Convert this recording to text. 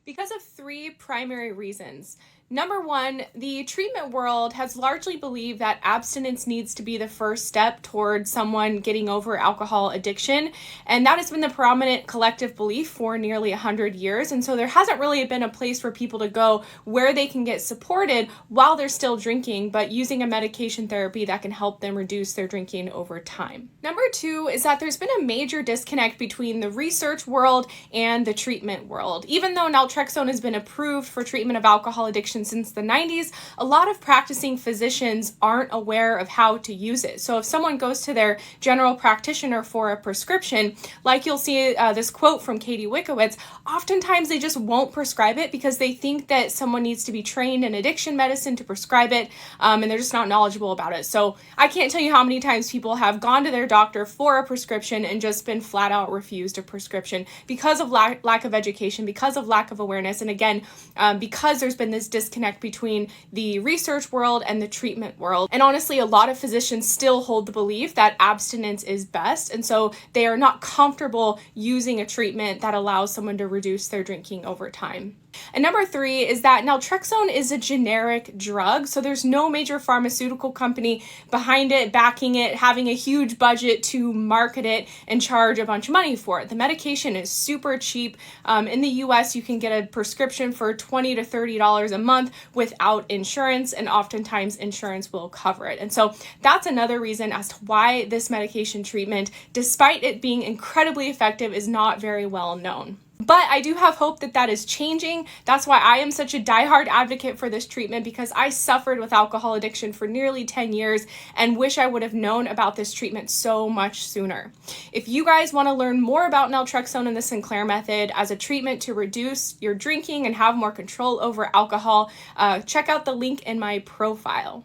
Because of three primary reasons. Number one, the treatment world has largely believed that abstinence needs to be the first step toward someone getting over alcohol addiction. And that has been the prominent collective belief for nearly 100 years. And so there hasn't really been a place for people to go where they can get supported while they're still drinking, but using a medication therapy that can help them reduce their drinking over time. Number two is that there's been a major disconnect between the research world and the treatment world. Even though naltrexone has been approved for treatment of alcohol addiction since the 90s, a lot of practicing physicians aren't aware of how to use it. So if someone goes to their general practitioner for a prescription, like you'll see this quote from Katie Wickowitz, oftentimes they just won't prescribe it because they think that someone needs to be trained in addiction medicine to prescribe it, and they're just not knowledgeable about it. So I can't tell you how many times people have gone to their doctor for a prescription and just been flat out refused a prescription because of lack of education, because of lack of awareness, and again, because there's been this disconnect between the research world and the treatment world. And honestly, a lot of physicians still hold the belief that abstinence is best, and so they are not comfortable using a treatment that allows someone to reduce their drinking over time. And number three is that naltrexone is a generic drug, so there's no major pharmaceutical company behind it, backing it, having a huge budget to market it and charge a bunch of money for it. The medication is super cheap. In the US, you can get a prescription for $20 to $30 a month without insurance, and oftentimes insurance will cover it. And so that's another reason as to why this medication treatment, despite it being incredibly effective, is not very well known. But I do have hope that that is changing. That's why I am such a diehard advocate for this treatment, because I suffered with alcohol addiction for nearly 10 years and wish I would have known about this treatment so much sooner. If you guys want to learn more about naltrexone and the Sinclair Method as a treatment to reduce your drinking and have more control over alcohol, check out the link in my profile.